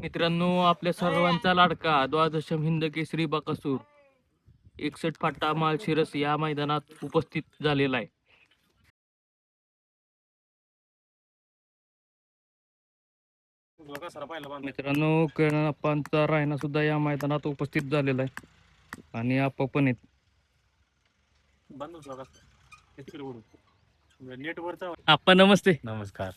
मित्रांनो, आपल्या सर्वांचा लाडका द्वादशम हिंद केसरी बकासूर 61 फाटा माळशिरस या मैदानात उपस्थित झालेला आहे. मित्रांनो, करणप्पांचा रायना सुद्धा या मैदानात उपस्थित झालेला आहे आणि आपा पण आहेत. आप्पा नमस्ते. नमस्कार.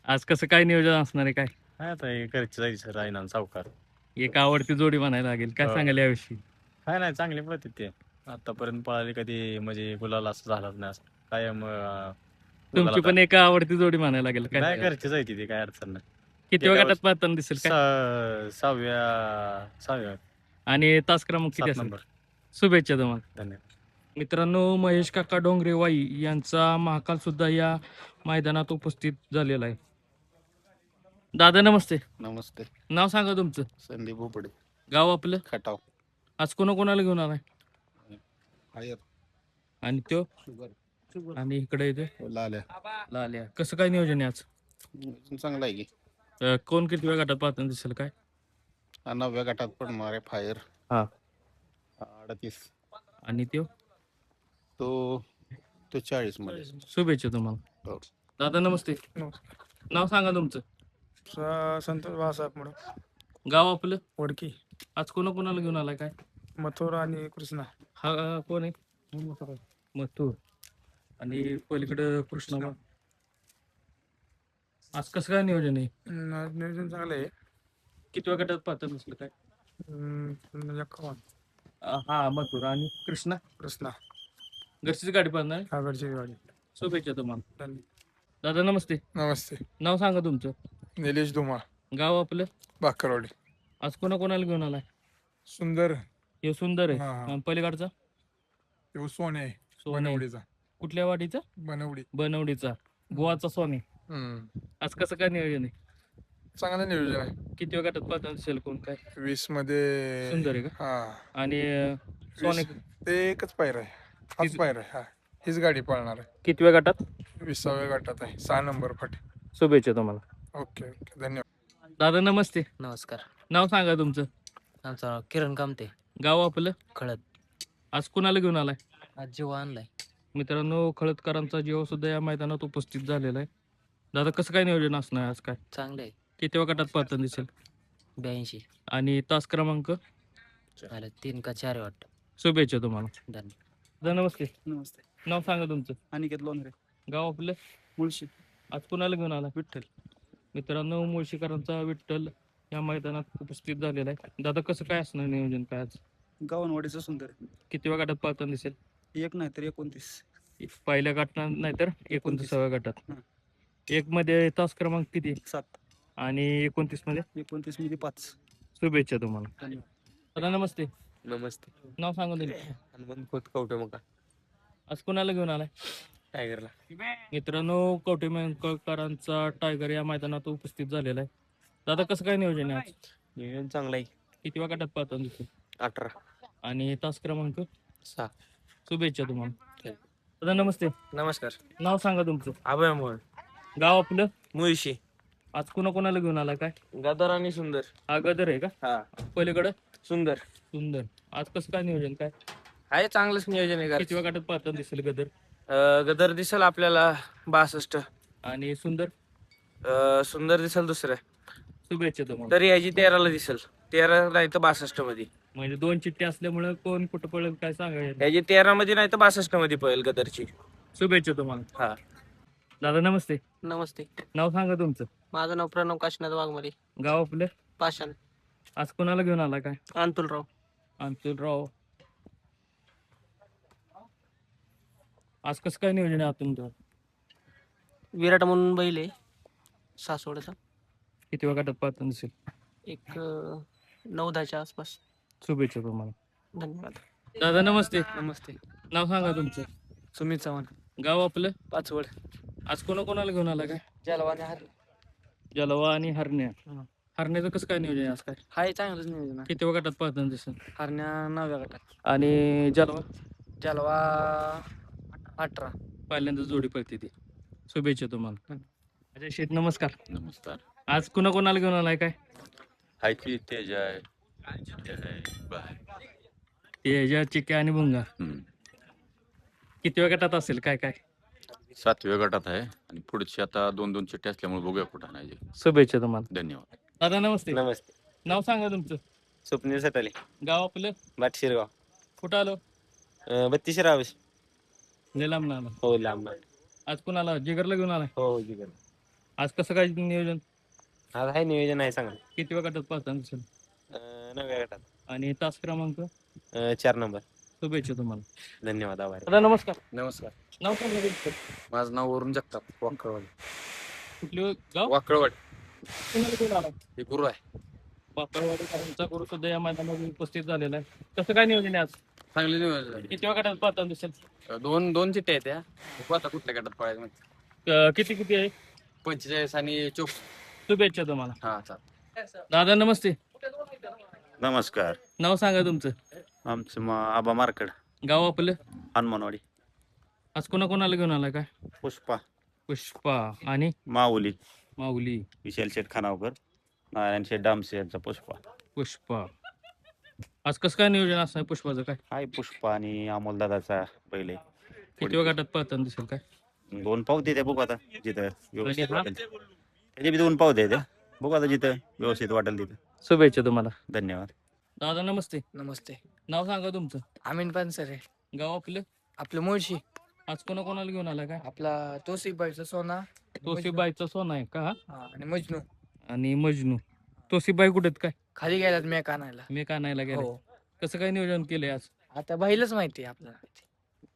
आज कसं काय नियोजन असणार आहे? काय आता हे घरचे जायचं रायना सावकार. एक आवडती जोडी म्हणायला लागेल. काय सांगाल याविषयी? काय नाही, चांगली पळते ते. आतापर्यंत पळाली कधी म्हणजे गुलाल असं झालंच नाही. असं कायम तुमची पण एक आवडती जोडी म्हणायला लागेल. नाही, काय घरचे जायची ती, काय अडचण नाही. किती गटात पाहताना दिसेल काय? सहाव्या आणि तास क्रमांक किती 7 असेल? नंबर. शुभेच्छा तुम्हाला. धन्यवाद. मित्रांनो, महेश काका डोंगरेवाई यांचा महाकाल सुद्धा या मैदानात उपस्थित झालेला आहे. दादा नमस्ते. नमस्ते. नाव सांगा तुमचं. संदीप भोपडे, गाव आपलं. खटाव. आज कोणाला घेऊन आलाय? हायर आणि तो शुगर आणि इकडे येते लाल्या. लाल्या. कसं काय नियोजन आहे आज? चांगला आहे की. कोण किती वेळ गटात पाहताना दिसेल काय? 9व्या गटात पडणार आहे फायर. हा. 38. आणि तो तो 40 मध्ये. शुभेच्छा तुम्हाला. हो. दादा नमस्ते. नाव सांगा तुमचं. संतोष बाळासाहेब म्हणून, गाव आपलं. वडकी. आज कोणाला घेऊन आलाय काय? मथुरा आणि कृष्णा. हा कोण आहे? मथुर. आणि पलीकडे कृष्णा. आज कसं काय नियोजन आहे? नियोजन चांगलं आहे. किती वेळ गटात पाहताना दिसलं काय? हा मथुर आणि कृष्णा. घरचीच गाडी पाहणार. आगडची गाडी. शुभेच्छा तुम्हाला. दादा नमस्ते. नमस्ते. नाव सांगा तुमचं. निलेश धुमा, गाव आपलं. बाकरवाडी. आज कोणाला घेऊन आलाय? सुंदर. हे सुंदर हा, आहे. हा. पलीकडचा सोने आहे. सोने. बनवडीचा. कुठल्या वाडीचा? बनवडीचा. गोवाचा स्वामी. आज कसं काय नियोजन आहे? चांगलं नियोजन आहे. किती वेळ गटात पाहताना दिसेल कोण काय? 20 मध्ये. सुंदर आहे का? हा. आणि सोने ते एकच पायर आहे. हाच पायर आहे. हा, हीच गाडी पळणार आहे. किती वेळ गटात? 20व्या गटात आहे. 6 नंबर फाटी. शुभेच्छा तुम्हाला. ओके, धन्यवाद. दादा नमस्ते. नमस्कार. नाव सांगा तुमचं. आमचं नाव किरण कामते, गाव आपलं. खळद. आज कुणाला घेऊन आलाय? आज जीव आणलाय. मित्रांनो, खळदकरांचा जीव सुद्धा या मैदानात उपस्थित झालेला आहे. दादा कसं काय नियोजन असणार आज? काय चांगलं आहे. किती वेळ गटात पाहताना दिसेल? 82 आणि तास क्रमांक? आलं 3 का 4 वाटतं. शुभेच्छा तुम्हाला. धन्यवाद. दादा नमस्ते. नमस्ते. नाव सांगा तुमचं. अनिकेत लोणरे, गाव आपलं. मुळशी. आज कुणाला घेऊन आला? विठ्ठल. मित्रांनो, मुळशीकरांचा विठ्ठल या मैदानात उपस्थित झालेला आहे. दादा कसं काय असणार नियोजन काय आज? गावनवाडीचं सुंदर. किती वेळ गटात पाहताना दिसेल? एक नाही तर 29. पहिल्या गटात नाही तर 29व्या गटात. हं. एक मध्ये तास क्रमांक किती 7. आणि 29 मध्ये? 29 मध्ये 5. शुभेच्छा तुम्हाला. धन्यवाद. दादा नमस्ते. नमस्ते. नाव सांगा तुम्ही. हनुमंत खोत कवटे मका आज कुणाला घेऊन आलाय? टायगरला. मित्रांनो, कवटेमंकरांचा टायगर या मैदानात उपस्थित झालेला आहे. दादा कसं काय नियोजन आहे आज? नियोजन चांगलं आहे. किती वेळ गटात पाहताना दिसेल? 18. आणि तास क्रमांक? 6. शुभेच्छा तुम्हाला. दादा नमस्ते. नमस्कार. नाव सांगा तुमचं. अभय मोहन, गाव आपलं. मुळशी. आज कोणाला घेऊन आला काय? गदर आणि सुंदर. हा गदर आहे का? हा, पलीकडं सुंदर सुंदर. आज कसं काय नियोजन काय? आहे, चांगलंच नियोजन आहे. किती वेळ गटात पाहताना दिसेल गदर? गदर दिसल आपल्याला 62. आणि सुंदर? सुंदर दिसल दुसऱ्या. शुभेच्छा तुम्हाला. तरी याची 13ला दिसल. 13 नाही तर 62 मध्ये. म्हणजे 2 चिठ्ठी असल्यामुळे कोण कुठं पळेल काय सांगायचं? याची 13 मध्ये नाही तर 62 मध्ये पळेल गदरची. शुभेच्छा तुम्हाला. हा. दादा नमस्ते. नमस्ते. नाव सांगा तुमचं. माझं नाव प्रणव काशीनाथ वाघमारे, गाव आपलं. पाषाण. आज कोणाला घेऊन आला काय? अंतुलराव. अंतुलराव. आज कसं काय नियोजन आहे तुमचं? विराट म्हणून बैल आहे सासवडचा. किती वेळ गटात पाहताना दिसेल? एक 9-10च्या आसपास. शुभेच्छा तुम्हाला. धन्यवाद. दादा नमस्ते. नमस्ते. नाव सांगा तुमचं. सुमित चव्हाण, गाव आपलं. पाचवड. आज कोणाला घेऊन आला काय? जलवाने हार. जलवा आणि हरण्या. हं. हरण्याचं कसं काय नियोजन आहे आज काय? हाय, चांगलंच नियोजन आहे. किती वेळ गटात पाहताना दिसेल? हरण्या 9व्या गटात. आणि जलवा जलवा 18. पहिल्यांदा जोडी पळते ती. शुभेच्छा तुम्हाला. अजय शेठ नमस्कार. नमस्कार. आज कोणाला घेऊन आलाय काय? हाय की तेज आहे बाय. तेजा, चिक्या आणि भुंगा हम्म. किती वेळ गटात असेल काय काय? 7व्या गटात आहे आणि पुढची आता 2-2 चिठ्ठ्या असल्यामुळे बघूया कुठं नाही. शुभेच्छा तुम्हाला. धन्यवाद. दादा नमस्ते. नमस्ते. नाव सांगा तुमचं. स्वप्नील सटाले, गाव आपलं. बाटशिरगाव. कुठं आलो? 32 रावेश. लय लांब ना आलो. हो लांब. आज कोणाला जिगरला घेऊन आलाय? हो जिगर. आज कसं काय नियोजन? आज आहे नियोजन आहे चांगलं. किती वेळ गटात पाहता दिसेल? 9व्या गटात. आणि तास क्रमांक? 4 नंबर. शुभेच्छा तुम्हाला. धन्यवाद आभार. दादा नमस्कार. नमस्कार. नाव सांगा तुमचं. माझं नाव वरुण जगताप वाकळवाडी. कुठले गाव? वाकळवाडी कोणाला घेऊन आलाय? हे गुरु आहे. बापरवाडीकरांचा गुरु सुद्धा या मैदानात उपस्थित झालेला आहे. कसं काय नियोजन आहे आज? चांगले नियोजन. किती वेळ गटात पाहता दिसेल? दोन चिठ्ठ्या आहेत त्या. बघू आता कुठल्या गटात पळायचं माहिती. किती किती आहे? 45 आणि 24. शुभेच्छा तुम्हाला. हा चालेल. दादा नमस्ते. नमस्कार. नाव सांगा तुमचं. आमचं आबा मार्कड, गाव आपलं. हनुमानवाडी. आज कोणाला घेऊन आलाय काय? पुष्पा, पुष्पा आणि माऊली, माऊली. विशाल शेठ खानावकर, नारायण शेठ डामसे यांचा पुष्पा. पुष्पा. आज कसं काय नियोजन असणार पुष्पाचं काय? हाय पुष्पा आणि अमोलदादाचा पहिले किती वेळ गटात पाहताना दिसेल काय? 2 पावते त्या बघू आता जिथं व्यवस्थित आणि हा? वाटेल त्याचे बी 2 पावते त्या बघू आता जिथं व्यवस्थित वाटेल तिथं. शुभेच्छा तुम्हाला. धन्यवाद. दादा नमस्ते. नमस्ते. नाव सांगा तुमचं. आमीन पानसरे. गाव आपलं. आपलं मुळशी. आज कोणाला घेऊन आला काय? आपला तोसिबाईचा सोना. तोसीबाईचा सोना आहे का? हा आणि मजनू. आणि मजनू. तोसीबाई कुठे आहेत काय? खाली गेल्यात मेक आणायला. मी का आणायला गेलो. हो. कसं काय नियोजन केलंय आज? आता बाईलाच माहिती आहे आपल्याला.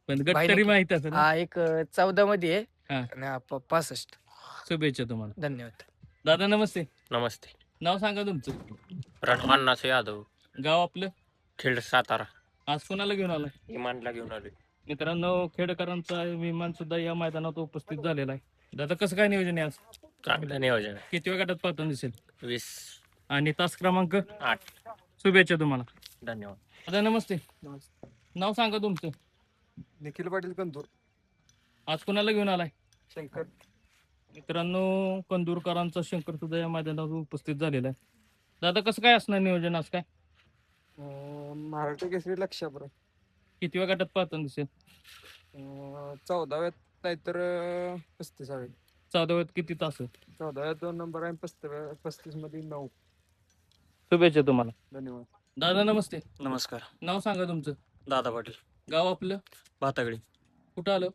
पण गट बाई तरी नक्की. माहित असेल ना? हा एक 14 मध्ये आहे हा. आणि 65. शुभेच्छा तुम्हाला. धन्यवाद. दादा नमस्ते. नमस्ते. नाव सांगा तुमचं. रणमान्नाचे यादव, गाव आपलं. खेड सातारा. आज कोणाला घेऊन आलाय? इमानला घेऊन आले. मित्रांनो खेडकरांचा विमान सुद्धा या मैदानात उपस्थित झालेला आहे. दादा कसं काय नियोजन आहे आज? चांगलं नियोजन. किती वेळ गटात पाहताना दिसेल? 20. आणि तास क्रमांक? 8. शुभेच्छा तुम्हाला. धन्यवाद. दादा नमस्ते. नाव सांगा तुमचं. निखिल पाटील कंदूर. आज कोणाला घेऊन आलाय? शंकर. मित्रांनो कंदूरकरांचा शंकर सुद्धा या मैदानात उपस्थित झालेला आहे. दादा कसं काय असणार नियोजन आज काय? महाराष्ट्र केसरी लक्षापुर. किती वेळ गटात पाहताना दिसेल? 14व्यात नाहीतर 35व्यात. 14व्यात किती तास? 14व्यात 2 नंबर आहे. 35 मध्ये 9. शुभेच्छा तुम्हाला. धन्यवाद. दादा नमस्ते. नमस्कार. नाव सांगा तुमचं. दादा पाटील, गाव आपलं. भातागडी, कुठं आलं?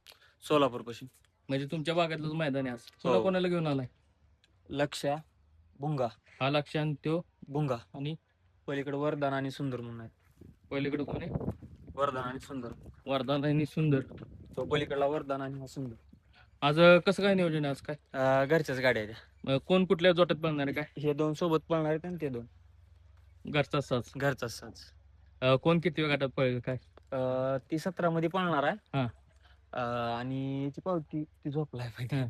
सोलापूर पाशी. म्हणजे तुमच्या भागातलं मैदान आहे आज. हो. कोणाला घेऊन आलाय? लक्ष्या भुंगा. हा लक्ष आणि त्यो भुंगा. आणि पलीकडे वरदान आणि सुंदर म्हणून आहे. पलीकडे कोण आहे? वरदान आणि सुंदर. वरदान आणि सुंदर. तो पलीकडला वरदान आणि हा सुंदर. आज कसं काय नियोजन आहे आज काय? घरच्याच गाड्या आहेत. कोण कुठल्या जोट्यात बनणार आहे काय? हे 2 सोबत पळणार आहेत आणि ते 2 घरचा साज. घरचाच साज. कोण किती वेळ गटात पळेल काय? ती 17 मध्ये पळणार आहे. हा. आणि याची पावती ती झोपलाय माहिती. हा.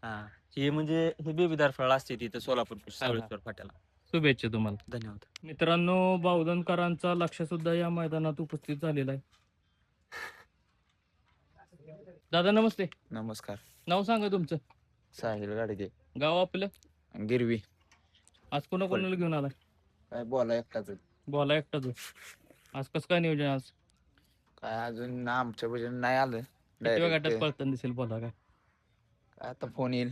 हा. हे म्हणजे हे बेबीदार फळ असते तिथं सोलापूर सावळेश्वर फाट्याला. शुभेच्छा तुम्हाला. धन्यवाद. मित्रांनो बावधनकरांचा लक्ष सुद्धा या मैदानात उपस्थित झालेला आहे. दादा नमस्ते. नमस्कार. नाव सांगा तुमचं. साहिल गाडगे. गाव आपलं. गिरवी. आज कोणाला घेऊन आलाय? काय बोला एकटाच. बोला एकटाच. आज कसं काय नियोजन आज? काय अजून आमच्या भजन नाही आलं. किती वेळ गटात पळताना दिसेल बोला काय? आता फोन येईल.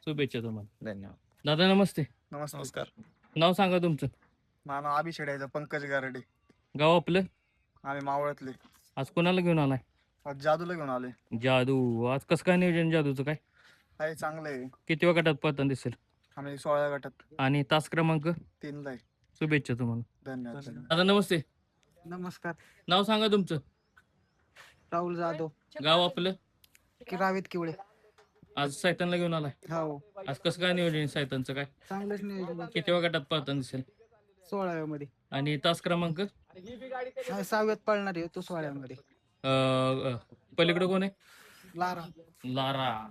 शुभेच्छा तुम्हाला. धन्यवाद. दादा नमस्ते. नमस्कार. नाव सांगा तुमचं. माझं नाव अभिषेक पंकज गारडे. गाव आपलं. आम्ही मावळातले. आज कोणाला घेऊन आलाय? आज जादूला घेऊन आले. जादू. आज कसं काय नियोजन जादूचं काय? आहे चांगलं आहे. किती वेळ गटात पळताना दिसेल? आम्ही 16 गटात आणि तास क्रमांक? 3 ला आहे. शुभेच्छा तुम्हाला. धन्यवाद. दादा नमस्ते. नमस्कार. नाव सांगा तुमचं. राहुल जाधव. गाव आपलं. किरावीत किवळे. आज सैतानला घेऊन आलाय. हो. आज कसं काय नियोजन आहे सैतानचं काय? चांगलंच नियोजन. किती वेळ गटात पळताना दिसेल? 16व्या मध्ये. आणि तास क्रमांक? 6व्यात पळणार आहे तो 16व्यामध्ये. पलीकडे कोण आहे? लारा. लारा.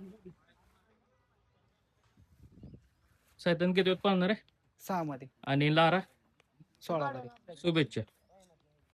सैतान किती वेळ पळणार आहे? 6 मध्ये. आणि लारा? 16 मध्ये. शुभेच्छा.